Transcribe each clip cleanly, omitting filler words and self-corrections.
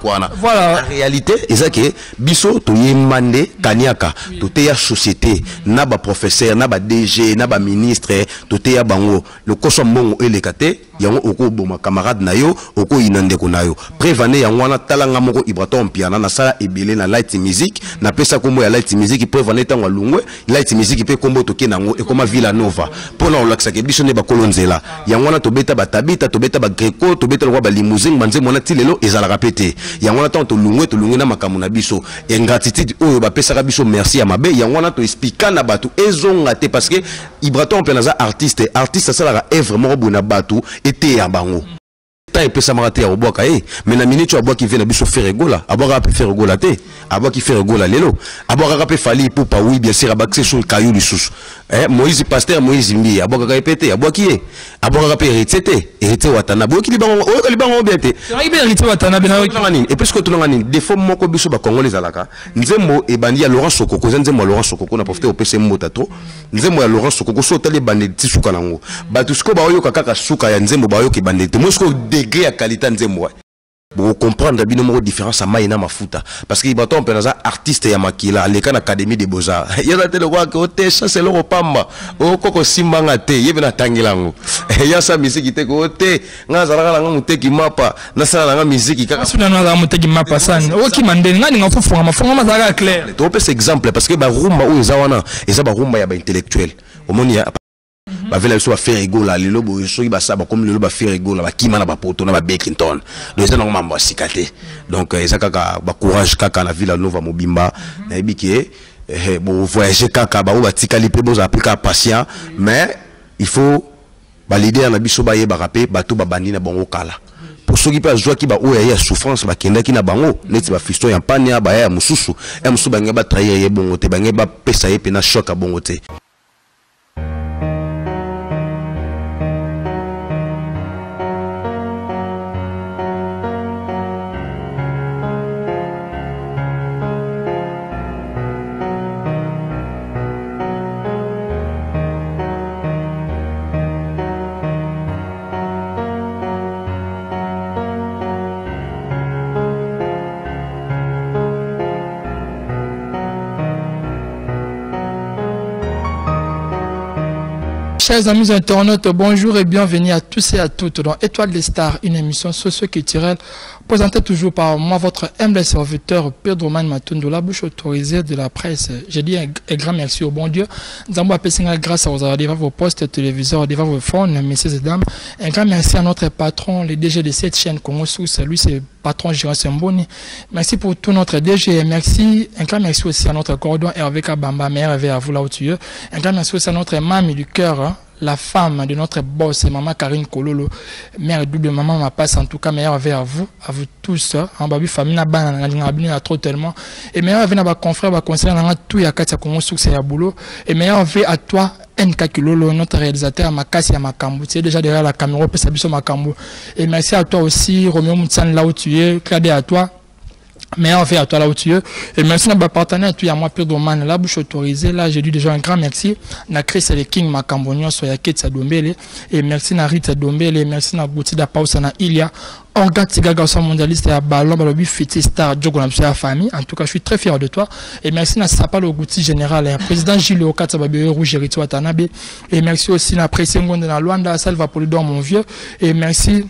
Voilà. La réalité, c'est que biso to yemande kanyaka, to te ya société, na ba professeur, na ba DG, na ba ministre, to te ya bango, le kosombongo elekate, yango oko boma camarade na yo, oko inande ko na yo. Prévane yango wana talanga moko Ibraton piana na sala ebele na light music, na pesa kombo ya light music prévane tango lungwe, light music pe kombo to ke nango e koma Villa Nova. Pona olakisa ke biso ne ba kolonzela. Yango wana to beta ba tabita, to beta ba greco, to beta lo ba limousine, banze mona tilelo ezala rapete. Yango wana to lungwe na makamu na biso. Ingratitude oyo ba pesa biso merci ya mabe, yango wana to expliquer na batu ezonga te parce que Ibraton penaza artiste ça la œuvre moko bona batu était ya bango. Et puis ça m'a raté à Oboka, mais la minute à bois qui vient à Bissau faire rigola, à boire à faire rigola, à boire qui fait rigola, lélo, à boire à fali pour pas oui, bien sûr, à baxer sur le caillou du sous. Moïse pasteur, Moïse mbi, à boire à répéter, à boire qui est, à boire à hérité Watana, boire qui liban, au liban bien. Hérité Watana, et puis ce que tout le monde des fois, mon cobiso ba congolais à la ca, Nzemo et bandi à Laurent Sokoko, Nzemo Laurent Sokoko, n'a profité au PC Motato, Nzemo à Laurent Sokoko, sauté les bandits Tisukanango, Batusko Bayo Kaka Suka, Nzemo Bayo qui bandit, Mosco degré à qualité Nzemo. Pour comprendre la numéro différence à Maïna Mafuta parce qu'il bâton penaza artiste ya makila l'école académie des beaux-arts il y a tele quoi que ça c'est le pamba o koko simbanga te yebena tangilango il y a sa musique te ko te ngazala nga muteki mapa na sala nga musique kaka suna nga muteki mapa sana o ki mandeni nga nga fofonga mafonga mazaka clair to pe exemple parce que ba rumba o ezawana eza ba rumba ya ba intellectuel omoni ya ba vela so ba faire rigola lelo bo so ba saba comme lelo ba faire rigola ba kimana ba poto na ba Bekington donc ça non mamba sikate donc ça kaka ba courage kaka na Villa Nova mobimba na ebiki bon voyager kaka ba o ba tikali pe bo appliquer patient mais il faut ba leader na biso ba ye ba rapper ba to ba bandi na bango kala pour ceux qui passent joie qui ba o ya souffrance ba kenda ki na bango neti ba fiston ya pania ba ya mususu e musu ba ngeba trahir ye bongo te ba ngeba pesa ye pe na choc a bongo te. Chers amis internautes, bonjour et bienvenue à tous et à toutes dans Étoile des Stars, une émission socio-culturelle présentée toujours par moi, votre humble serviteur Pedro Man Matondo, la bouche autorisée de la presse. Je dis un grand merci au bon Dieu. Nous avons appelé grâce à vos postes téléviseurs, devant vos phones, messieurs et dames. Un grand merci à notre patron, le DG de cette chaîne Congo Sous, lui c'est patron Gérard Semboni. Merci pour tout notre DG. Merci, un grand merci aussi à notre cordon Hervé Kabamba, mais Hervé à vous là où tu es. Un grand merci aussi à notre mamie du cœur, hein, la femme de notre boss, maman Karine Kololo, mère double maman ma passe en tout cas meilleur avec à vous tous, en babi famille na ban na trop tellement et meilleur avec na confrère ba conseiller na tout ya katia Congo succès ya boulot et meilleur avec à toi NK Kilolo, notre réalisateur Makasi ya Makambu, tu es déjà derrière la caméra pour Sabiso Makambu et merci à toi aussi Roméo Moutsan là où tu es, Claudie à toi. Meilleur fait à toi là où tu es. Et merci à ma partenaire, tu es à moi, Pedro Man, la bouche autorisée. Là, j'ai dit déjà un grand merci. Na Chris et le King Makambonio, soya Ketsa Dombele. Et merci à Rita Dombele. Merci à Gouti da Pausa na Ilia. Orga Tiga Garçon mondialiste et à Ballon, Balobi Fiti Star, Djogo la famille. En tout cas, je suis très fier de toi. Et merci à Sapalo Gouti Général, et président Gilles Okatsa Babé Rouge Hérito Watanabe. Et merci aussi à Présengon de la Luanda, Salva Polidor, mon vieux. Et merci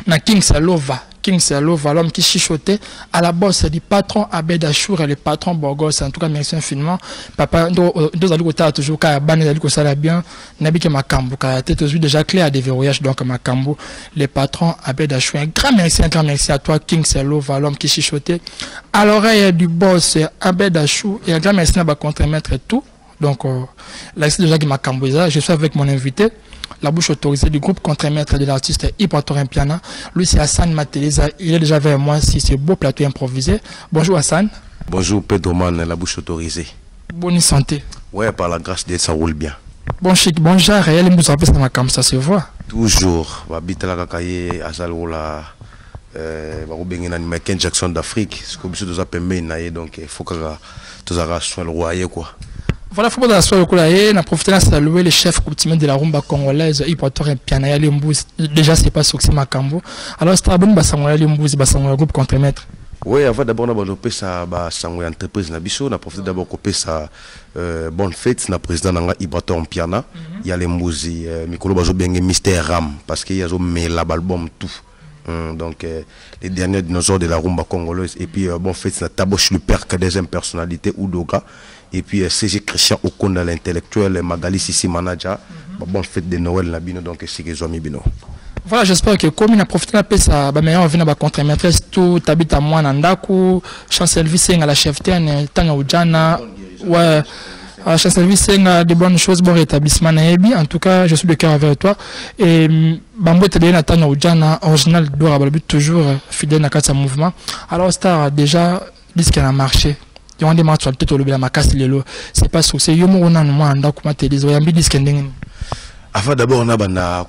à King Salova. King Salova, l'homme qui chichotait à la bosse du patron Abed Achour et le patron Borgos. En tout cas, merci infiniment. Papa, deux adultes toujours qu'à ban les adultes ça l'a bien. Nabi que Makambo, car la tête aux yeux déjà clair à des verrouillages donc Makambo, le patron Abed Achour. Un grand merci à toi, King Salova, l'homme qui chichotait à l'oreille du boss Abed Achour. Et un grand merci à ma contre-maître et tout. Donc, là, c'est déjà qui Makambo. Je suis avec mon invité. La bouche autorisée du groupe contre-maître de l'artiste Ibrahim Piana. Lui, c'est Hassan Mateleza. Il est déjà avec moi sur ce beau plateau improvisé. Bonjour Hassan. Bonjour Pedro Man, la bouche autorisée. Bonne santé. Ouais, par la grâce de Dieu, ça roule bien. Bon chic, bon genre, réel, nous appelle ça comme ça se voit. Toujours. Babita la kakaye, Azalola, Michael Jackson d'Afrique. Ce que vous avez donc il faut que tu aies soin le roi quoi. Voilà, faut pas s'asseoir au là, na profiter de saluer le chef coutumier de la rumba congolaise, Ibrator Mpiana ya Limbuzi. Déjà c'est pas succès Makambo. Alors c'est bon basango ya Limbuzi, basango groupe contre-maître. Oui, avant d'abord, on a ça basango entreprise na biso, na profiter d'abord couper ça bonne fête na président nanga Ibrator Mpiana, ya Limbuzi, mikolo bazo benge Mister Ram parce qu'il y a zo mais l'album tout. Donc les derniers dinosaures de la rumba congolaise et puis bon fait c'est Taboche le père que deuxième personnalité Udoga et puis CG Christian Okonda l'intellectuel Magali Sissi Manaja bon fête de Noël na bino donc c'est que zomi bino. Voilà, j'espère que comme il a profité de la ça ba meilleur vient ba contre maîtresse tout habite à moi nandaku chancel vising à la chef tene tanga ujana ouais chancel vising de bonnes choses bon rétablissement naebi en tout cas je suis de cœur avec toi et bambo te bien tanga ujana original doit toujours fidèle na kata mouvement alors star déjà disque a marché il y a des matchs peut-être au la macasse lelo c'est pas ça c'est yo mo na moi ndaku ma télé zo yambi disque ndenge. Avant d'abord, on a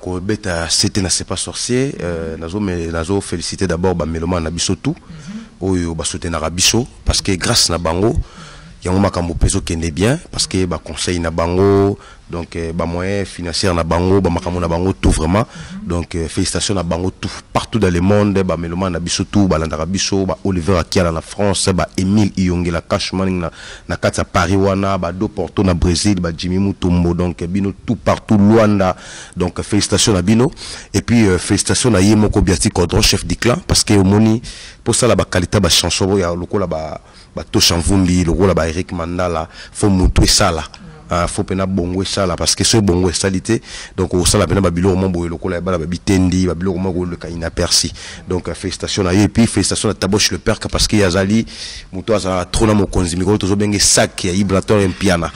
c'était na c'est pas sorcier. Nazo féliciter d'abord Bameloma na biso tout. Oyo ba soutenir na biso parce que grâce na bango, yango makambo peso kende bien parce que ba conseil na bango donc ba moyen financier na bango, ba makambo na bango tout vraiment. Donc félicitations na bango tout partout dans le monde, Bameloma na biso tout, ba landara biso, ba Oliver Akiala na France, ba Emile Iyongela Cashman na kata Paris wana, ba Do Porto na Brésil, ba Jimmy Mutombo donc bino tout partout Luanda. Donc félicitations na bino et puis félicitations na Yemoko Biati Cordon chef du clan parce que moni pour ça la ba qualité ba chanson ya lokola ba Toshan Vumbi, lokola ba Eric Mandala, faut montrer ça là. Faut pena bongo ça là parce que ce bongo salité donc au sala pena babilo mombo lokola ba bitendi babilo mombo le kaina persi donc félicitations à et puis félicitations à Taboche le père parce que yazali muto azala trop na mokonzi mikolo tozo benge sac ya Ibrator Mpiana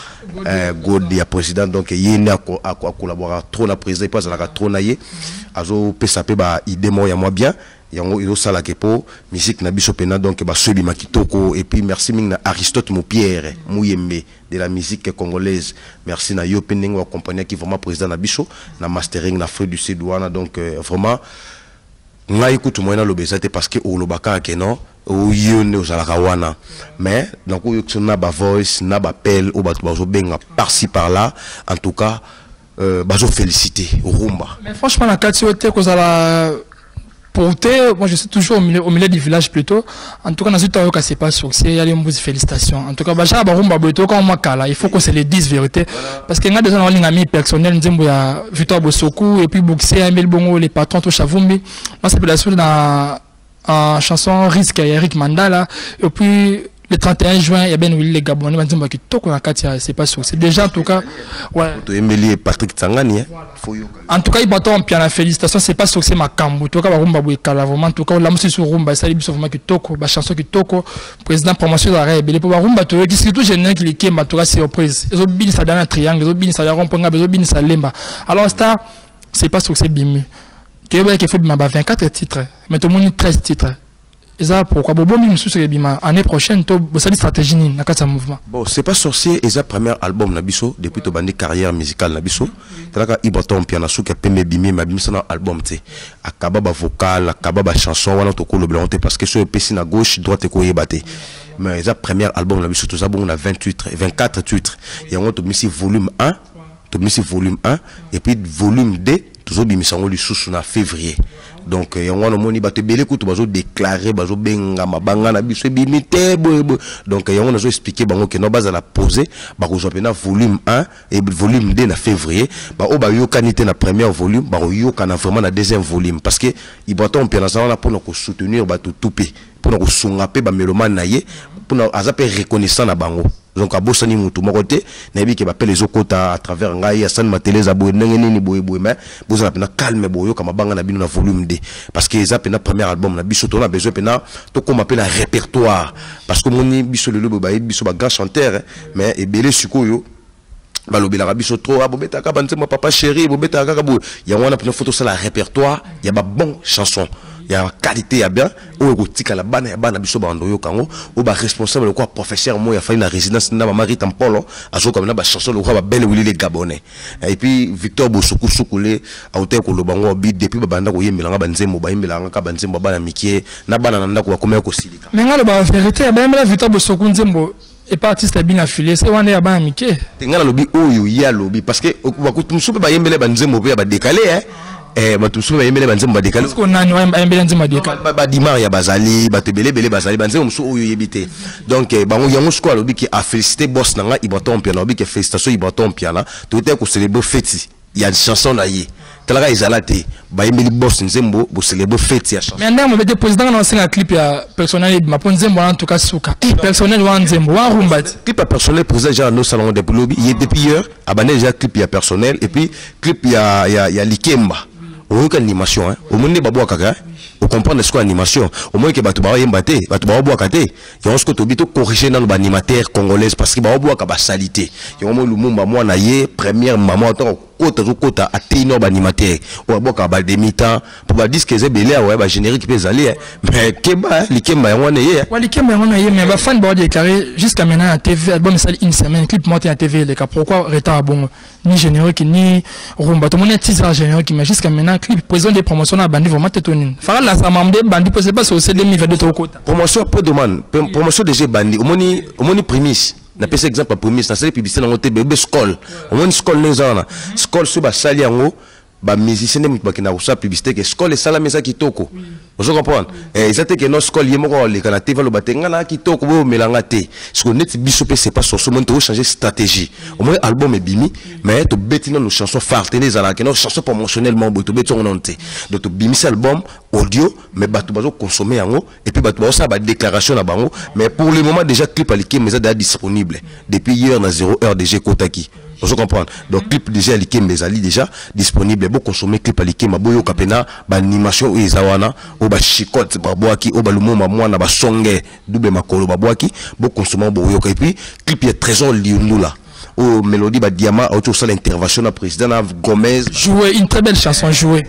god ya président donc yene a collaborer trop na président pas azala trop na ye azo pesa pe ba idée mo ya moi bien yango ilo sala kepo musique na biso pena donc ba sebi makitoko et puis merci ming na Aristote Mopierre Mouyembe de la musique congolaise merci na yo pending wa compagnie qui vraiment président na biso na mastering na Fred du Cédouana donc vraiment nga écoute moi na lobezate parce que o lobaka ke non o yone o zala kawana mais donc o na ba voice na ba appel o ba zo benga par-ci par-là en tout cas bazo féliciter au rumba mais franchement la qualité que ça porté, moi je suis toujours au milieu du village plutôt. En tout cas, dans ce c'est pas succès, il y a des félicitations. En tout cas, Bacha Barumba Boto, quand on m'a il faut qu'on se les dise vérité. Parce qu'il y a des gens qui ont ami personnel, il y a Victor Bosoku, et puis Boxé, Emile Bongo, les patrons, tout Chavumbi. Moi, c'est pour la suite dans la chanson Risque, il y a Eric Mandala, et puis le 31 juin, il y a Ben Willy les Gabonais, c'est pas sûr. C'est déjà en tout cas. Ouais. Emily et Patrick Tsangani. En tout cas, il battent en piano. Félicitations, c'est pas sûr, c'est ma cambo. En tout cas, Rumba Bouikala, vraiment. En tout cas, la musique sur Rumba, ça dit vraiment que Toko, la chanson qui Toko, président promotion de la Rêve. Et pour Rumba, tu vois, qui c'est tout génial qui est, mais en tout cas, c'est surprise. Ils ont bien ça dans un triangle, ils ont bien ça dans un rond-point, ils ont bien ça lemba. Alors, c'est pas sûr, c'est bimé. Tu vois, qu'il faut 24 titres, mais tout le monde 13 titres. Et ça, pourquoi l'année prochaine, tu as une stratégie dans mouvement. Bon, c'est pas sorcier, et ça, premier album Nabiso, depuis ton bandit carrière musicale Nabiso. Tu as Ibrator Mpiana sou qui a payé bimé, mais bimé un album, tu sais. Akaba vocal, akaba chanson, voilà, tu as le blanc, parce que sur le PC à gauche, droite, tu as battu. Mais ça, premier album Nabiso, tout ça, bon, on a 24 titres. Et on a mis volume 1, tu as mis volume 1, et puis volume 2, tu as mis sous en février. Donc on a moni bato belé ko to bazo déclarer bazo benga mabanga na biso bimité donc on a expliqué bango que no baza la poser ba ko pena volume 1 et volume 2 na février ba o ba yo kanité na premier volume ba yo kana vraiment na deuxième volume parce que Ibrator Mpiana ça on a pour nous soutenir bato toupé pour nous songa pe ba mélomane na ye pour nous azape reconnaissant na bango donc à bosani mutu mokote na bi ke ba les okota à travers ngai asan matele za boye nengeni ni boye mais bozala pena calme boyo kama banga na bino na volume 2 parce que ça pena premier album na biso to na besoin pena to comme appelle un répertoire parce que moni biso le lobo ba biso ba grand chanteur mais ebele sikoyo balobela biso trop abobeta ka banze papa chéri bobeta ka bo ya wana pena photo ça la répertoire ya ba bon chanson il y a qualité ya bien o egotika la bana ya bana biso bando yo kango o ba responsable quoi professeur mo ya fa na résidence na Marie Tampolo azo comme na ba chanson le quoi ba belle Willy les Gabonais et puis Victor Bosoku Soukule a ote ko lobango bi depuis ba banda ko yemela nga banzembo ba yemela nga banzembo bana mikie na bana na ndako ba komela ko silika mais nga le ba vérité ba yemela Victor Bosoku nzembo et pas artiste bien affilié c'est on est à Bamike ngala lobby oyo ya lobby parce que bakutu musupe ba yembele banzembo pe ba décaler hein bato musupe ba yembele banzembo ba décaler parce qu'on a yembele nzembo décaler ba dimar ya bazali ba tebele bele bazali banzembo musu oyo yebite donc bango yango siko lobby qui a félicité boss nanga Ibaton Piana lobby qui félicitations Ibaton Piana tout était ko célébrer fête il y a une chanson là yé tala izalate ba yembele boss nzembo bo célébrer fête ya chanson mais ndamo bete président na singa clip ya personnel ma pon nzembo en tout cas suka personnel wa nzembo wa rumba clip personnel président genre no salon de lobby il depuis hier abandé déjà clip ya personnel et puis clip ya Likemba on a animation hein au monde babo kaka on comprend ce qu'est animation au moins que batu ba yemba te batu ba bo kate ya on se to bito corriger dans animateur congolaise parce que ba bo ka ba salité ya mo lumumba moi na ye première maman kota atteindre animateur ou boka ba demi-temps pour ba disque ezebele ouais ba générique peut aller mais keba Likemba on est ouais Likemba on est mais ba fan ba déclaré jusqu'à maintenant à TV album ça une semaine clip monté à TV les cas pourquoi retard bon ni générique ni rumba tout monde est teaser générique mais jusqu'à maintenant clip président des promotions à bandi vraiment tétonine fara la ça mamde bandi peut pas c'est demi de trop côté promotion peu demande promotion déjà bandi au moni prémisse na pese exemple prémisse na c'est publicité na côté bébé scol au moni scol les gens scol sur ba sali yango ba musicien dem ba kina usa publicité que scol et sala mesa kitoko vous comprenez et ça que nos scol yemo le kana TV lo batenga na kitoko bo melanga te ce qu'on est biso pe c'est pas sur ce monde to changer stratégie au moins album est bimi mais to betina nos chansons phares tenez à la que nos chansons promotionnellement bo to beton on te donc to bimi album audio mais batu bazo consommer yango et puis batu ça ba déclaration na bango mais pour le moment déjà clip aliké mais ça déjà disponible depuis hier na 0h DG Kotaki. Vous comprenez donc clip déjà aliké mais ali déjà disponible bon consommer clip aliké maboyo kapena ba animation ezawana o ba chicote ba boaki o ba lumuma mwana ba songe double makolo ba boaki bon consommer boyo et puis clip ya trésor liundula au mélodie ba diamant autour de l'intervention du président Gomez jouer une très belle chanson jouer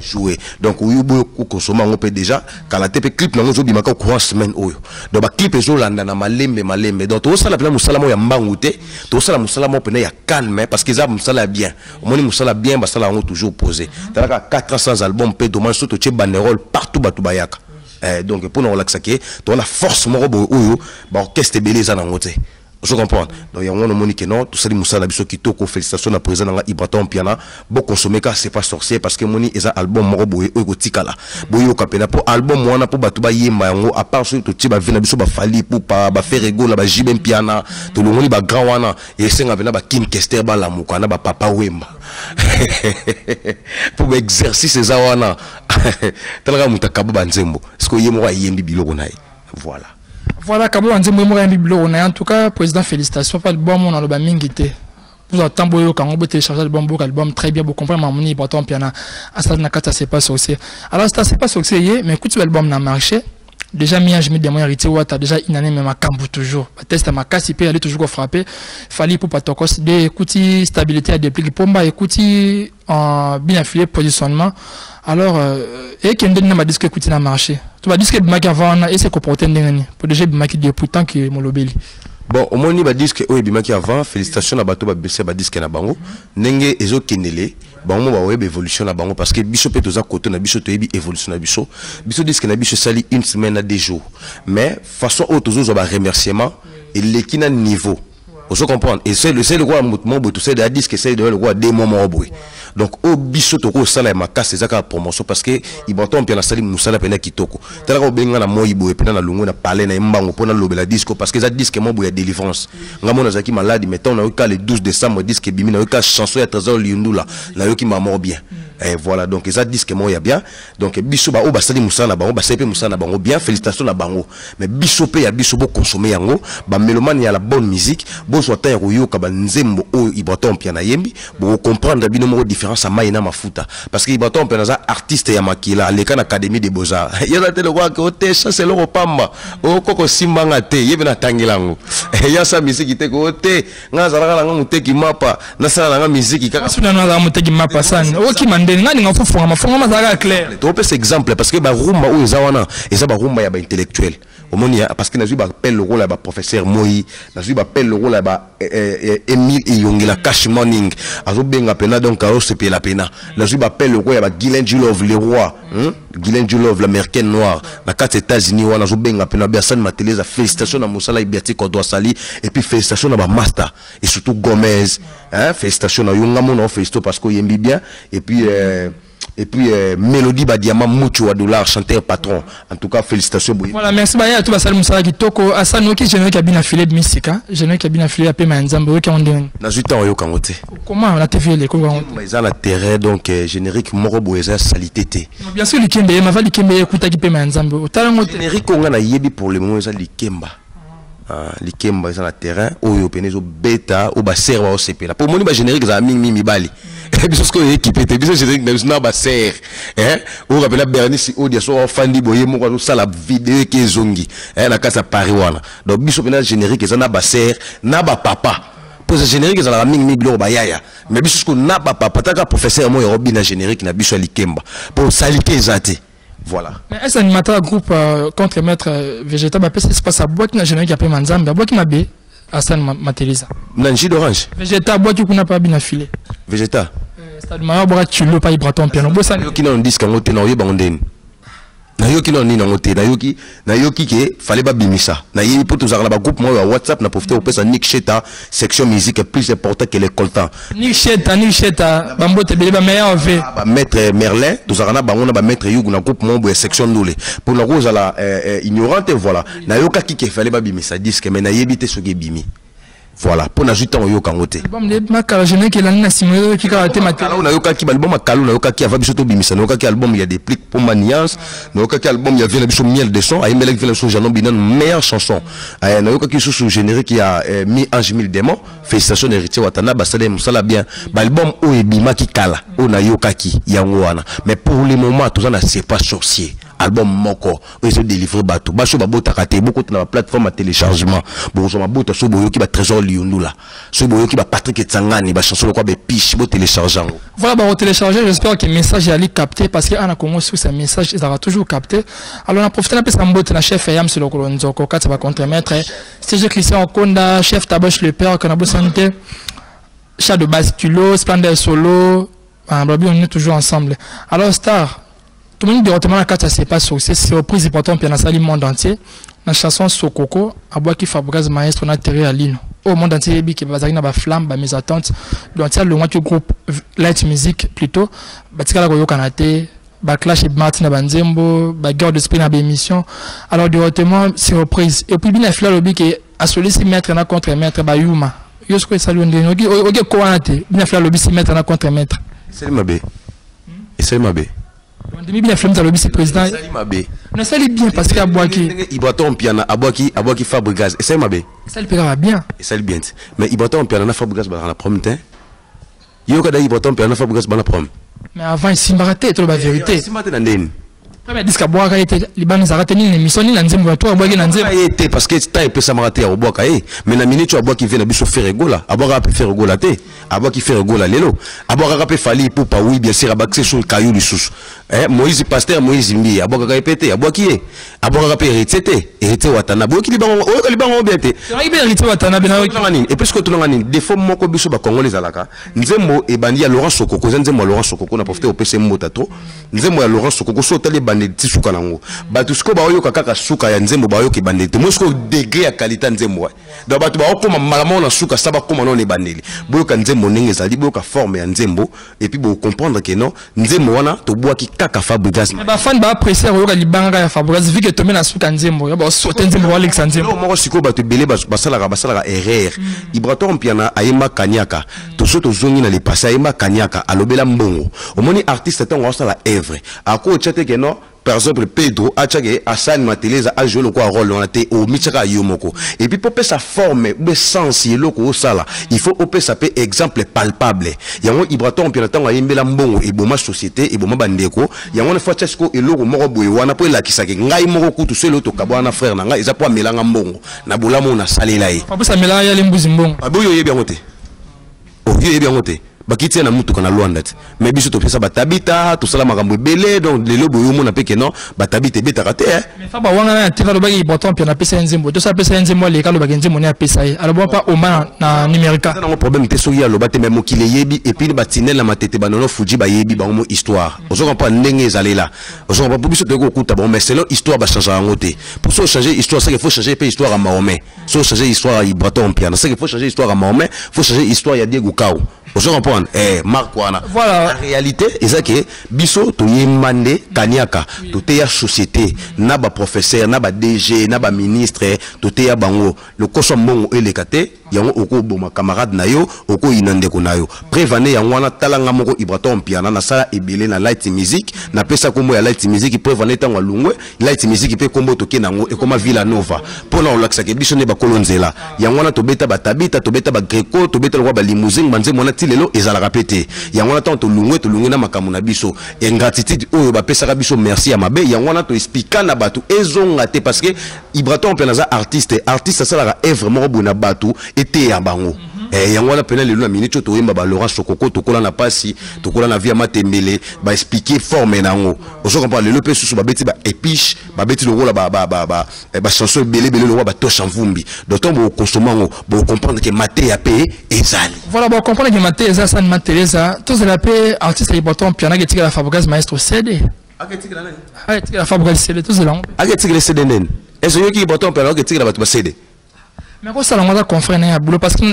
donc oui beaucoup consommer on peut déjà quand la TP clip na ngozo bimaka courant semaine oyo donc ba clip ezo landa na malembe donc to sala pena musala mo ya mbangute to sala musala mo pena ya calme parce que ça musala bien au moins musala bien ba sala on toujours posé dans 400 albums peut demander surtout che banderole partout batu bayaka donc pour nous relaxer to la force mo oyo ba orchestre belé za na ngote. Je comprends. Donc il y a un monique non, tout ça les moussala biso qui toko félicitations à président nga Ibaton Piana. Bon consommer car c'est pas sorcier parce que moni eza album moko boye ego tikala. Boyo kapena pour album mwana pour batuba yemba yango à part sur tout tiba vina biso ba fali pour pas ba faire ego la ba jibem piana. To longoni ba grand wana et senga vena ba king kester ba la mukana ba papa wemba. Pour exercice eza wana. Tala mutakaba banzembo. Est-ce que yemo wa yembi biloko nae. Voilà. Voilà, Kabo Anzembo on a en tout cas président félicitations pas le bon on a le bamingité. Vous entendez quand on peut télécharger l'album très bien vous comprenez mamoni Ibaton Piana à ça na kata c'est pas sorcier. Alors ça c'est pas sorcier mais écoute l'album n'a marché. Déjà je me demande hérité ou t'as déjà une année même à Cambo toujours. Test à ma casse il peut aller toujours frapper. Fallait pour pas tokos de écouter stabilité à dépliquer pomba écouter en bien affilié positionnement. Alors et qui me donne ma disque écouter na marché. Tu vas dire que Bimaki avant et c'est comporté ndengani pour déjà Bimaki depuis tant que mon lobeli. Bon au moins ni ba disque o Bimaki avant félicitations na bato ba baisser ba disque na bango ndenge ezo kenele bango ba web évolution na bango parce que biso pe toza côté na biso to yebi évolution na biso disque na biso sali une semaine à 2 jours mais façon autre zo ba remerciement et l'équina niveau. Vous comprenez et c'est le roi mouvement tout c'est des disques c'est le roi des moments boy. Donc au biso toko sala ma casse ezaka promotion parce que Ibaton Piana sali musala pena kitoko tala ko benga na moyi boye pena na lungu na parler na mbango pona lobela disco parce que ça disque mo boye délivrance ngamo na zaki malade mettons na yoka le 12 décembre disque bimi na yoka chanson ya trésor liundula na yoki mort bien et voilà donc ça disque mo ya bien donc biso ba o ba sali musala na bango ba sepe musala na bango bien félicitations na bango mais biso pe ya biso bo consommer yango ba mélomane ya la bonne musique bo soit ta yoka ba nzembo o Ibaton Piana yembi bo comprendre bino mo différence à maïna mafuta parce que Ibaton Piana artiste ya makila les kan académie des beaux-arts il y a tele quoi que te ça c'est le pamba o koko simbanga te yebe na tangilango il y a sa musique te ko te ngazala nga muteki mapa na sala nga musique kaka suna na muteki mapa sana o ki mande ngani nga fonga mafonga mazaka clair to pe exemple parce que ba rumba o ezawana eza ba rumba ya ba intellectuel omoni parce que nazui ba appelle le rôle ba professeur Moyi nazui ba appelle le rôle ba Emile Eyongela Cash Morning azo benga pena donc ao se la pena nazui ba appelle le rôle ba Guylaine Djulov le roi Guylaine Djulov l'américaine noire na 4 États-Unis wana azo benga pena Bersan Mateleza félicitations na Mosala Ibiati ko doit sali et puis félicitations na ba master et surtout Gomez félicitations na Yonga mon félicitations parce que yembi bien et puis Mélodie Badiama Mouchou à dollar chanteur patron en tout cas félicitations Boye. Voilà merci Baya à tout basal Moussala Kitoko Asano qui général qui a filé de Mystica général qui a filé à Pema Nzambe qui on dit na zuta oyo kangote comment on a TV les quoi mais à la terre donc générique moro boeza salité bien sûr likembe ma va likembe écoute qui Pema Nzambe talangote générique on a yebi pour le moment ça likemba likemba ça la terrain oyo penezo beta ou ba serva au CP pour moni ba générique za mimi bali biso ko équipe te biso générique na ba ser o rappela Bernice audio so fandi boye mo ko sala vidéo ke zongi na kasa Paris wana donc biso pena générique za na ba ser na ba papa pour ce générique za la mimi bilo ba yaya mais biso ko na ba papa taka professeur mo yobi na générique na biso likemba pour salité zate. Voilà. Mais est-ce animateur groupe contre maître végétal c'est pas sa boîte na générique appelé Manzambe boîte qui m'a bé Hassan Mateleza. Nanji d'orange. Végétal boîte qui n'a pas bien affilé. Végétal. Stade Mara boîte tu le pas Ibraton piano bossa qui n'ont disque en hôtel na yoba ondeni. Na yoki non ni na hôtel na yoki ke fallait pas bimisa. Na yé pour tous ba groupe moi WhatsApp na profiter au pesa Nick Cheta section musique plus important que les coltans. Nick Cheta bambo te bele ba meilleur ve. Ba maître Merlin tous arana ba on ba maître Yugu na groupe moi section ndolé. Pour la rose la ignorante voilà. Na yoka ki ke fallait pas bimisa disque mais na yebité so ke bimi. Voilà pour na juta oyo kangote bon le makala jeune qui la na simolo qui ka te matela na yoka ki album makalo na yoka ki ava biso to bimisa na yoka ki album il y a des plics pour maniance na yoka ki album il y a vient biso miel de son ay melek vient son janon binan meilleure chanson na yoka ki sous générique qui a mis ange mille démons félicitations héritier watana basale musala bien ba album o ebima ki kala o na yoka ki yango wana mais pour le moment tout ça na c'est pas sorcier album moko ils ont délivré bateau bacho babota kate beaucoup na plateforme à téléchargement bonzo mabota so boyo ki ba trésor liondula so boyo ki ba Patrick Tsangani ba chanson quoi be piche bo téléchargeant voilà ba télécharger j'espère que le message est allé capter parce que ana Congo sur ce message il aura toujours capté alors on a profité un peu sa mbote na chef Yam sur le kolonzoko kat va contre-maître CG Christian Okonda chef Taboche le père kana bo santé chat de Bastulo Splendeur Solo on est toujours ensemble alors star tout le monde directement la carte c'est pas succès c'est surprise important puis on a sali monde entier la chanson Sokoko Aboaki Fabregas maestro na terre à Lino au monde entier bi qui bazarina ba flamme ba mes attentes donc il y a le moitié groupe light music plutôt batika la koyo kanate ba clash et Martin Banzembo ba guerre d'esprit na émission alors directement surprise et puis bien fila lobby qui a sollicité maître na contre maître ba Yuma yosko salu ndenogi oge ko wanate bien fila lobby si maître na contre maître c'est mabé et c'est mabé on demi bien flamme dans le vice-président. On ça bien parce qu'il y a Aboaki. Ibraton piana Aboaki Fabregas et ça mabé. Ça le paiera bien. Et ça le bien. Mais Ibraton piana na Fabregas dans la première temps. Yo kada Ibraton piana Fabregas dans la première. Mais avant il s'imbarratait tout la vérité. S'imbarratait dans premier disque Aboaka était Liban ça raté ni l'émission ni Nzembo toi Aboaki Nzembo. Était parce que temps il peut s'amarater au Aboaka mais la minute Aboaki vient na biso faire rigola. Aboaka peut faire rigola té. Aboaki faire rigola lelo. Aboaka peut fali pour pas oui bien sûr abaxer sur caillou du sous. Moïse pasteur Moïse Mbi Aboaka répéter Aboaki Aboaka peut hériter watana Aboaki liban bien té. C'est bien hériter watana bien et puis ce que tout l'angani des fois moko biso ba congolais alaka. Nzembo e bandi ya Laurent Sokoko Nzembo Laurent Sokoko na profiter au PC Motato. Nzembo ya Laurent Sokoko so tali bandit suka nango batu sko ba oyo kaka suka ya Nzembo ba oyo ke bandit mo sko degré ya qualité Nzembo da batu ba okoma malamo na suka saba koma non e bandeli boyo ka Nzembo ndenge zali boyo ka forme ya Nzembo et puis bo comprendre que non Nzembo wana to boa ki kaka Fabregas ba fan ba apprécier oyo ka libanga ya Fabregas vu que tomé na suka Nzembo ya ba sauter Nzembo Alex Nzembo mo siko batu belé basala erreur Ibraton piana ayema kanyaka to soto zongi na le passé ayema kanyaka alobela mbongo omoni artiste tango wasala œuvre ako chate que non par exemple Pedro Achage Hassan Mateleza a joué le rôle on a été au Michaka Yomoko et puis pour sa forme le sens loko au sala il faut opé ça peut exemple palpable yango Ibraton puis temps ayembela mbongo et boma société et boma bandeko yango ne fois chesko et loko moko boye wana po la kisake ngai moko kutu selo to kabwana frère na ngai eza po melanga mbongo na bolamo na salela e pa ça melanga ya lembuzi mbongo aboyo yebi ngote o yebi ngote bakiti na mutu kana Luanda mais biso to pesa batabita to sala makambo belé donc lelo boyo mona pe que non batabita betaka te mais fa ba wanga na tika lo baki botton puis na pesa nzimbo to sa pesa nzimbo le ka lo baki nzimbo na pesa ye alors pas au moins na numérique ça na problème te so ya lo bate même mokile yebi et puis batinel na matete banono fuji ba yebi ba mo histoire ozo comprendre ndenge ezali là ozo comprendre biso to ko kuta bon mais selon histoire ba changer en côté pour so changer histoire c'est qu'il faut changer pe histoire à Mahomet so changer histoire à Ibraton Piana c'est qu'il faut changer histoire à Mahomet faut changer histoire ya Diego Kao ozo comprendre Marc wana voilà la réalité est que biso to yemande kaniaka to te ya société na ba professeur na ba DG na ba ministre to te ya bango le koso mbongo elekate yango oko boma camarade na yo oko inande ko na yo prévane yango wana talanga moko Ibraton Piana na sala ebele na light music na pesa kombo ya light music prévane tango lungwe light music pe kombo to kenango e koma Villa Nova pona olakisa ke biso ne ba kolonzela yango wana to beta batabita to beta ba greco to beta lo ba limousine banze mona tilelo ezala rapete yango wana to lungwe na makamu na biso ingratitude oyo ba pesa ka biso merci ya mabe yango wana to expliquer na batu ezonga te parce que Ibraton Piana za artiste ça la œuvre moko bona batu était ya bango yango wana pena lelo na minute to yemba ba Laurent Sokoko to kola na pasi to kola na via matembele ba expliquer forme nango ozo comprendre lelo pe susu ba beti ba epiche ba beti lo kola ba chanson belé lo ba tosha mvumbi d'autant bo consommer bo comprendre que maté ya pe ezali voilà bon comprendre que maté eza ça Teresa tous la paix artiste Ibraton Piana que tika la Fabregas maestro CD aketika la nani tika la Fabregas CD tous là aketika le CD nen est-ce que Ibraton Piana que tika la ba CD mais quoi ça la moi confrère na boulot parce que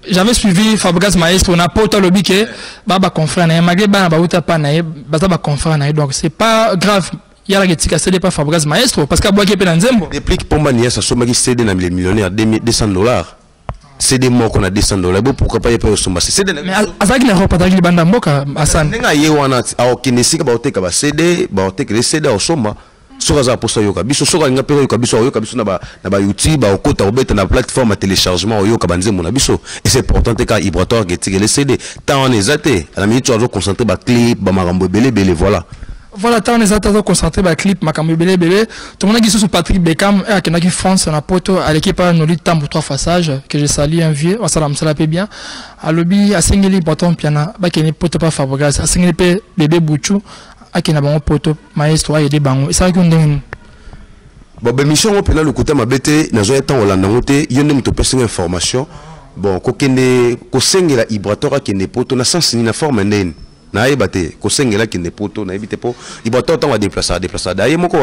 j'avais suivi Fabregas maestro na poto lobby que baba confrère na magé ba uta pa na baza ba confrère na donc c'est pas grave yala ketika CD pas Fabregas maestro parce que boaki pe na nzembo réplique pour mania ça somaki CD na millionnaire $200 CD moko na $200 bo pourquoi pas yepa yosomba CD mais azaki na repataki banda mboka Hassan nenga ye wana au kinesika ba oteka ba CD ba oteka le CD osomba soka za posa yoka biso soka nga pe yoka biso na ba YouTube ba okota obeta na plateforme à téléchargement yoka banze mona biso et c'est important que Ibraton getike le CD tant on ezate à la minute tu dois concentrer ba clip ba marambo belé voilà tant les attentes concentrés ba clip makambo belé tout le monde qui sur Patrick Beckham et qui France na poto à l'équipe à Noli Tambo 3 façage que je salue un vieux wa salam ça la paie bien à lobby à Singeli Ibraton Piana ba qui ne poto pas Fabregas à Singeli pe bébé Bouchou à qui na bango poto maestro et des bango et ça qui on donne bon ben mission on peut le côté ma bête na zo temps Hollande ngote yende muto pesa information bon ko kende ko sengela Ibraton qui ne poto na sens ni na forme ndene na ebate ko sengela qui ne poto na ebite po Ibraton temps va déplacer d'ailleurs moko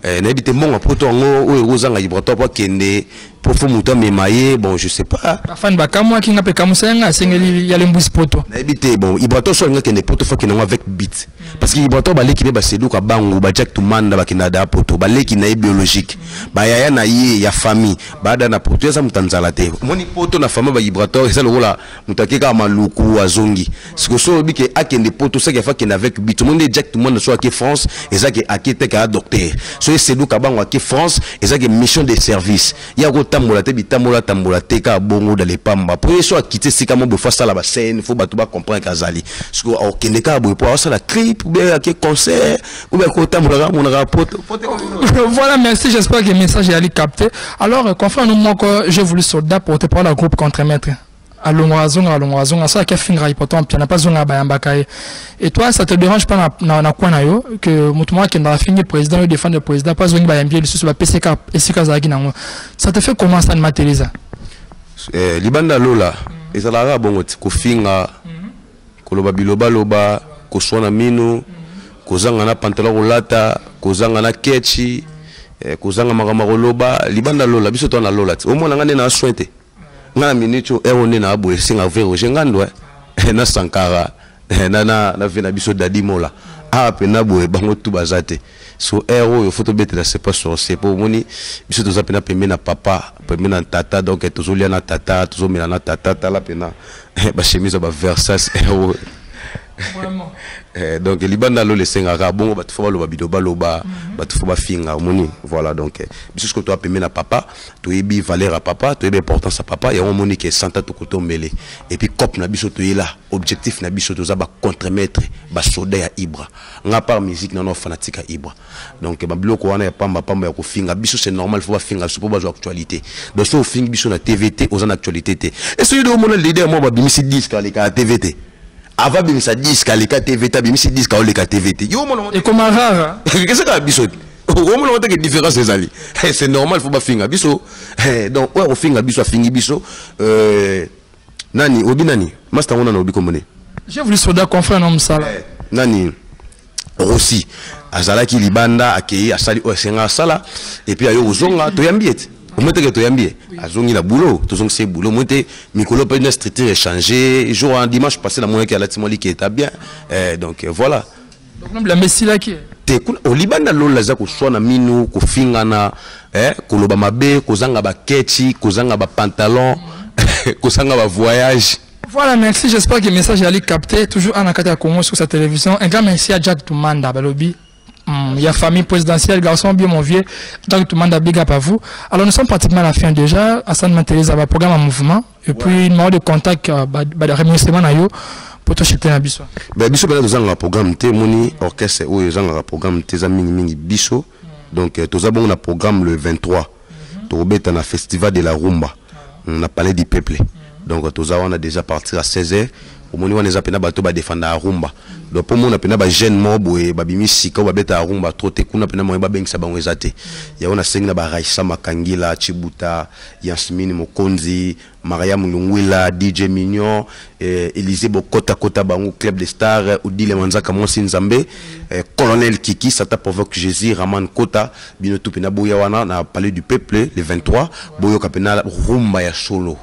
na ebite monga poto ngo oyo ozanga Ibraton po kende pour faut muto memaye bon je sais pas fan ba kamwa ki ngape kamusenga sengeli ya lembusi poto na ebite bon Ibraton so nga kende poto fa kende avec beat parce que Ibraton ba leki be ba sedu ka bangu ba Jack Tumanda ba kinada poto ba leki na biologique ba yaya na ye ya famille ba da na poto ça mutanzala te moni poto na famille ba Ibraton ça lokola mutake ka maluku azongi parce que so bike akende poto ça ki fa kende avec beat monde Jack Tumanda so ki France et ça ki akite ka docteur so sedu ka bangu ki France et ça ki mission de service ya ko tambola te ka bongo dans les pamba pour so quitter sika mo bo face à la scène faut batu ba comprendre kazali parce que au kende ka bo pour ça la clip ou bien que concert ou bien ko tambola mon rapport voilà merci j'espère que le message est allé capter alors confrère nous moi que j'ai voulu soldat pour te parler au groupe contre-maître à Longwazonga ça qui finira Ibraton Piana pas zonga bayambaka et toi ça te dérange pas na quoi na yo que mutumwa qui n'a fini président et défendre le président pas zonga bayambie sur la PCK et sika zaki nango ça te fait comment ça ma Teresa libanda lola ezalaka bongo ko finga ko loba biloba loba ko swana mino ko zanga na pantalon kolata ko zanga na kechi ko zanga makamako loba libanda lola biso to na lola au moins ngane na sointe ngana minute erone na abo singa vero jengando na Sankara na vena biso dadi mola a pena boe bango tu bazate so ero yo photo betela c'est pas sur c'est pour moni biso to zapena pembe na papa pembe na tata donc tozolia na tata tozomela na tata tala pena ba chemise ba Versace ero vraiment donc libanda lo le sengaka bongo batu fo baloba bidoba loba batu fo ba finga moni voilà donc biso ko to apembe na papa to yebi valeur à papa to yebi importance à papa ya moni ke santa to koto mbele et puis cop na biso to yela objectif na biso to za ba contre-maître ba soda ya Ibra nga par musique non fanatique à Ibra donc ba bloko wana ya pamba ya ko finga biso c'est normal fo ba finga so po ba zo actualité donc so finga biso na TVT aux en actualité te et celui de mon leader moi ba bimisi disque à la TVT avant bimisa disque aleka TV ta bimisi disque oleka TV te yo mon et comme rare qu'est-ce que biso au moins on a que différence les alliés c'est normal faut pas finga biso donc ouais on finga biso fingi biso nani obi nani master on a obi komone j'ai voulu soda confrère nom sala nani aussi azalaki libanda akei asali osenga sala et puis ayo ozonga to yambiete au moins que to yambie azongi la boulot to zongi c'est boulot monter mikolo peut une structure échanger jour en dimanche passé la moyen qui a la timoli qui était bien donc voilà donc la messi là qui au Libanda lola za kusona minu kufingana koloba mabe kozanga ba ketchi kozanga ba pantalon kozanga ba voyage. Voilà, merci, j'espère que le message allait capter toujours en Akata Congo sur sa télévision. Un grand merci à Jack Toumanda Balobi. Il y a famille présidentielle, garçon bien mon vieux, Jack Toumanda, big up à vous. Alors nous sommes pratiquement à la fin déjà, Hassan Manteleza va programme en mouvement et puis une mode de contact de remerciement à yo. Ben biso bela tozanga programme te moni orchestre o ezanga programme te za mingi biso donc tozabonga na programme le 23 tobeta na festival de la rumba on a parlé du peuple donc tozawana déjà partir à 16h au moni wana za pena bato ba défendre la rumba donc pour mon pena ba jeune mobo e ba bimisi ka ba beta rumba trop te kuna pena mo ba bengisa bango ezate ya ona sengi na ba Raisa Makangila Chibuta Yasmine Mokonzi Maria Mulungwila DJ Mignon Élisée Bokota Kota bango club des stars Odile Manzaka Monsi Nzambe Colonel Kiki Sata provoque Jésus Raman Kota bino tout pena boya wana na parler du peuple le 23 boyo kapena rumba ya solo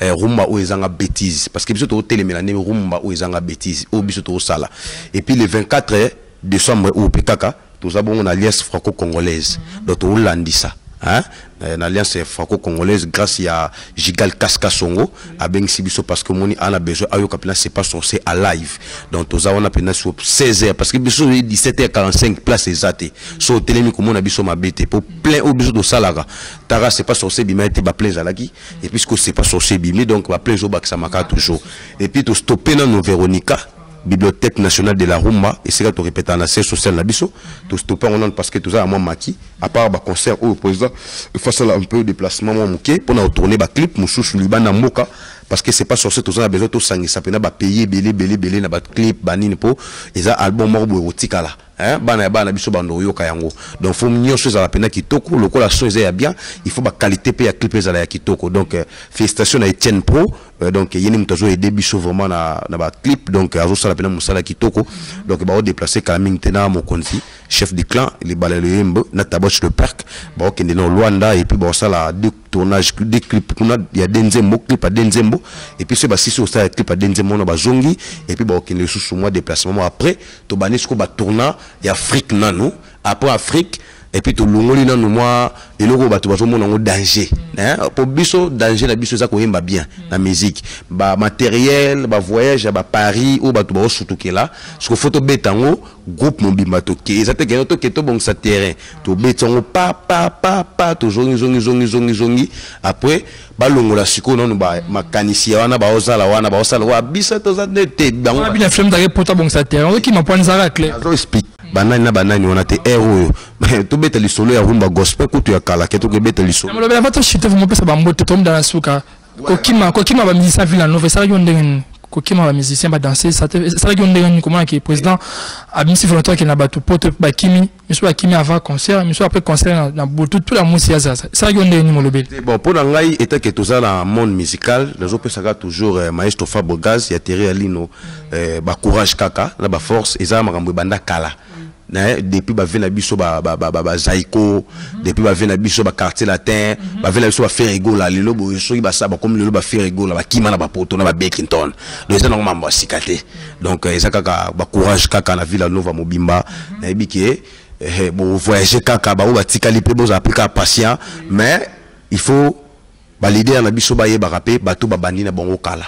rumba ou ezanga bêtise parce que biso to télémélané rumba ou ezanga bêtise ou biso to sala et puis le 24 décembre au Pekaka nous avons une alliance franco-congolaise donc on landisa hein une alliance franco-congolaise grâce à Gigal Kaska Songo à Ben Sibiso parce que moni a besoin ayo kapela c'est pas censé à live donc nous avons appelé sur 16h parce que biso 17h45 place exacte so télémi comme on a biso mabete pour plein au biso de salaga tara c'est pas censé bimé te ba plein zalaki et puisque c'est pas censé bimé donc ba plein zo baksamaka toujours et puis to stopper dans nos Véronica Bibliothèque nationale de la rumba et c'est là to répéter la siège social la biso to stopper on parce que tout ça à moi maki à part ba concert au président face à un peu de déplacement mon moké pour na tourner ba clip mususu libana moka parce que c'est pas sorcier tout ça a besoin to sangi ça pena ba payer belé na ba clip banine po eza album morbo erotika là hein bana biso bando yoka yango donc faut mignon chose à la pena kitoko lokola son eza ya bien il faut ba qualité pe ya clip eza la ya kitoko donc félicitations à Etienne Pro donc yeni mutazo aider biso vraiment na ba clip donc azo sala pena musala kitoko donc ba déplacer Kalaming Tena Mokonzi chef du clan les balayembo na taboche le parc ba okende na Luanda et puis ba sala deux tournages des clips kuna ya Denzembo clip à Denzembo et puis c'est ba si ça clip à Denzembo na ba zongi et puis ba okende sous mois déplacement après to banisco ba tourna ya Afrique nanu après Afrique et puis tout longoli na moi et le gros bato bazomona ngo danger hein pour biso danger na biso za ko yemba bien na musique ba matériel ba voyage ba Paris ou bato ba sutukela ce photo betango groupe mobimba to ke za te ke to ke to bon sa terrain to betango pa to zongi après ba longola siko non ba makanisia wana ba osala wa bisa to za nete bango ba bien flemme d'aller porta bon sa terrain qui m'a point ça clair azo explique banani on a te héros to beta li solo ya rumba gospel kutu ya kala keto ke beta li solo mais le bato chite vous pesa ba mbote tom dans la souka kokima ba musicien villa nova ça yonde kokima ba musicien ba danser ça yonde comment que président a mis volontaire qui na bato poto ba kimi monsieur ba kimi avant concert monsieur après concert na boto toute la musique ça yonde ni molobel bon pour ngai était que tout ça dans monde musical les autres ça toujours maestro Fabregas ya terre alino ba courage kaka na ba force eza makambo banda kala depuis ba vena biso ba zaiko depuis ba vena biso ba quartier latin ba vena biso ba faire rigolo lelo bo so ba sa ba comme lelo ba faire rigolo ba kima na ba poto na ba Bekington donc ça normalement ba sikate donc eza kaka ba courage kaka na Villa Nova mobimba na ebiki bon voyager kaka ba ba tikali pe bo appliquer patient mais il faut ba leader na biso ba yeba rapper ba to ba bandi na bongo kala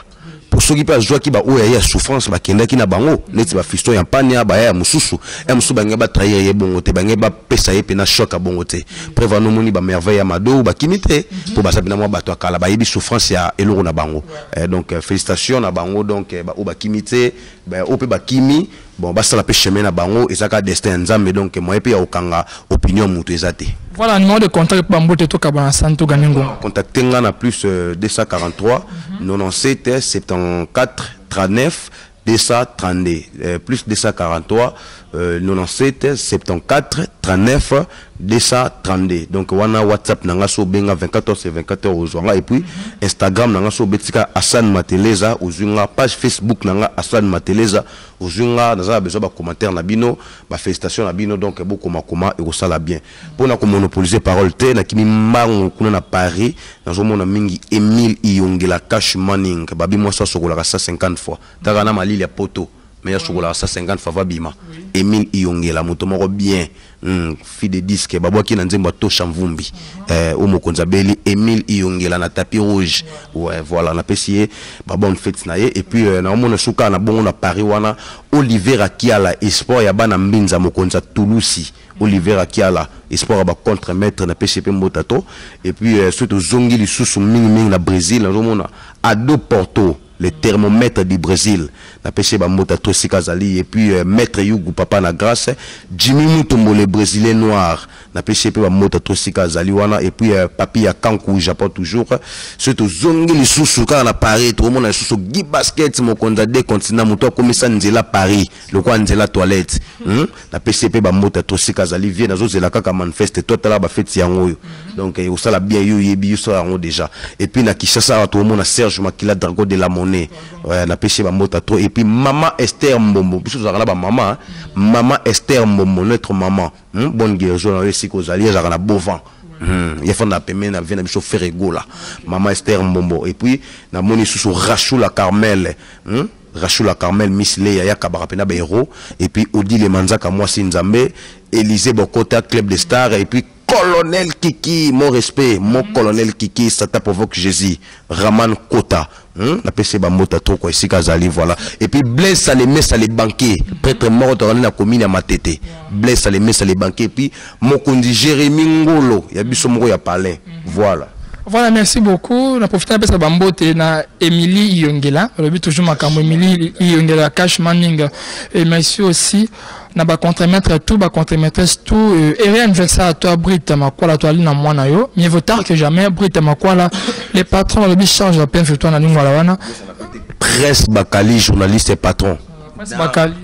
pour ceux qui pas joie qui ba o ya souffrance ba kenda ki na bango neti ba fiston ya pania ba ya mususu musu ba ngeba trahir ye bongo te ba ngeba pesa ye pe na choc a bongo te prévano moni ba merveille ya mado ba kimite pour ba sabina mo ba to akala ba yebi souffrance ya eloro na bango donc félicitations na bango donc ba o ba kimite ba o pe ba kimi bon ba sala pe chemin na bango ezaka destin nzambe donc moi pe ya okanga opinion mutu ezate. Voilà, numéro de contact pour Mbote Tokabana Santo Ganingo. Contactez-moi à plus 243 97 74 39 232 plus 243 97 74 39 232. Donc wana WhatsApp nanga so benga 24 ozwanga, et puis Instagram nanga so betika Hassan Mateleza ozunga, page Facebook nanga Hassan Mateleza ozunga, naza besoin ba commentaire na bino, ba félicitations na bino, donc beaucoup makoma et ça la bien. Pour na ko monopoliser parole te na kimi mango kuna na Paris nazo mona mingi Emile Iyongela cash manning babi moi ça sokola 150 fois tagana malili ya poto mais sokola 150 fois va bima. Emile Iyongela moto moko bien fi de disque babwa ki na nzemba to chamvumbi au mokonza beli Emile Iyongela na tapis rouge. Ouais, voilà, na pesier ba bonne fête na ye, et puis na mona suka na bongo na Paris wana Oliver Akiala espoir ya bana mbinza mokonza Toulouse. Oliver Akiala espoir ba contre maître na PCP Motato, et puis surtout zongi li susu mingi na Brésil na mona Ado Porto le thermomètre du Brésil na PCP Motato Sikazali, et puis maître Yugu Papa na grâce Jimmy Mutombo le brésilien noir na PCP Motato Sikazali wana, et puis papi ya Kankou Japon toujours, surtout zongi li susu ka na Paris tout le monde na susu Guy Basket mokonza de continent moto komisa nzela Paris le kwa nzela toilette na PCP Motato Sikazali vie na zo zela kaka manifeste total ba fête yango. Donc au sala bien yo yebi so yango déjà, et puis na Kishasa tout le monde na Serge Makila Drago de la Monnaie na PCP Motato, et puis maman Esther Mbombo biso za ba maman maman Esther Mbombo notre maman bonne guerre journaliste ko zali za na Bovan il faut na peme na vena biso Ferego là maman Esther Mbombo, et puis na moni sous Rachula Carmel Rachula Carmel Miss Leya ya kabarapena ba héros, et puis Odile Manzaka moi Sinzambe Élysée Bokota Club des Stars, et puis Colonel Kiki, mon respect, mon colonel Kiki, ça t'a provoque Jésus, Raman Kota, la PCP Motato quoi ici Kazali, voilà. Et puis Blaise Salemé ça les banquiers, prêtre mort dans la commune à Matete. Blaise Salemé ça les banquiers, et puis Mokondi Jérémy Ngolo, il y a biso moko ya palais. Voilà. Voilà, merci beaucoup. On a profité de Bambote na Emily Iyongela. Le but toujours makambo Emily Iyongela cash manning. Et merci aussi na ba contre-maître tout, ba contre-maîtresse tout. Et rien de ça à toi Britt Makwala toi na moi na yo. Mieux vaut tard que jamais. Britt Makwala, les patrons le but charge la peine fait toi na lingua la wana. Presse Bakali journaliste et patron.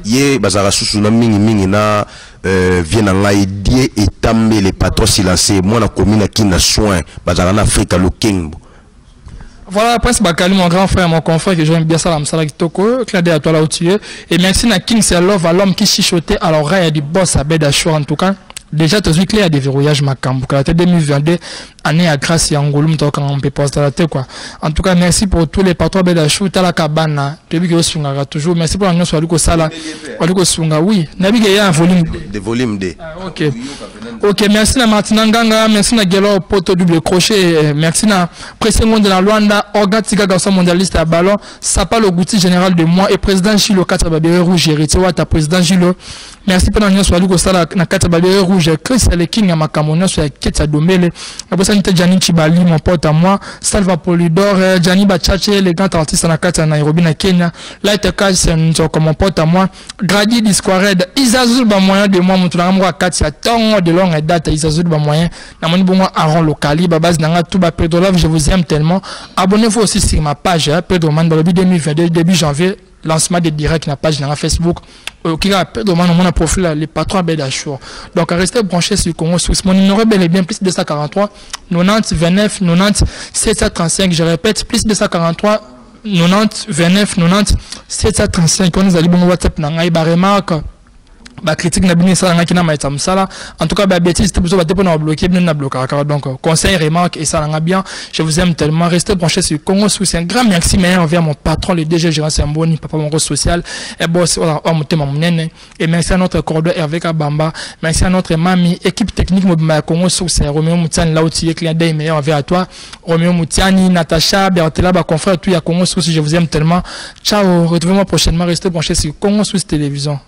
Ye bazara susu na mingi na viens en aider et tamber les patrons silencieux. Moi na commune qui na soin bazara en Afrique le king. Voilà, Prince Bakali, mon grand frère, mon confrère, que j'aime bien ça, la Msala Kitoko, Claude à toi là où tu es. Et merci na King, c'est love à l'homme qui chichotait à l'oreille du boss à Bédachou en tout cas. Déjà, tu as vu qu'il y a des verrouillages macambres. Que la tête 2022, année à grâce et Angoulum, quand on peut poster la tête, quoi. En tout cas, merci pour tous les patrons Bédachou, Tala Kabana, Debi Sunga, toujours. Merci pour la nuit sur Aluko Sala, Aluko Sunga, oui. Nabi Gaya, un volume de volume D. Ok. Ok, merci na Martina Nganga, merci na Gelo Poto double crochet, merci na président de la Luanda, Orgatika garçon mondialiste à ballon, Sapa le goûti général de moi et président Gilo Katababere Rouge, héritier ta président Gilo. Merci pour la nuit sur Aluko Sala, na Katababere Rouge, Chris Aleking, à Makamona, sur la Ketsa Domele, la personne était Gianni Chibali, mon pote à moi, Salva Polidor, Gianni Bachache, les grands artistes à la Kata Nairobi, na Kenya, Light Cash, c'est mon pote à moi, Grady Disquared, Isazul Bamoyen de moi, mon tour à Katia, Tongo de longue date, Isazul Bamoyen, na mon bon Aaron Locali, Babaz Nanga, Touba Pedro Love, je vous aime tellement. Abonnez-vous aussi sur ma page, Pedro Man, dans le 2022, début janvier, lancement des directs, na page dans Facebook. Qui a Pedro Man, mon profil, les patrons Bédachour. Donc, restez branchés sur Congo Suisse. Mon numéro bel et bien plus 243 90 29 90 735. Je répète, plus 243 90 29 90 735. On nous a dit bon WhatsApp, n'a pas remarque. Ba critique na bini ça ngaki na maïta msala en tout cas ba bêtise tout besoin de bloquer bien na bloquer donc conseil remarque et ça nga bien je vous aime tellement restez branchés sur Congo Suisse un grand merci mais envers mon patron le DG Gérard Samboni papa mon social et boss voilà on mutema munene et merci à notre cordon Hervé Kabamba merci à notre mamie équipe technique mobile Congo Suisse Roméo Moutiani là où tu es client day meilleur envers à toi Roméo Moutiani Natacha Bertela ba confrère tout ya Congo Suisse je vous aime tellement ciao retrouvez-moi prochainement restez branchés sur Congo Suisse Télévision.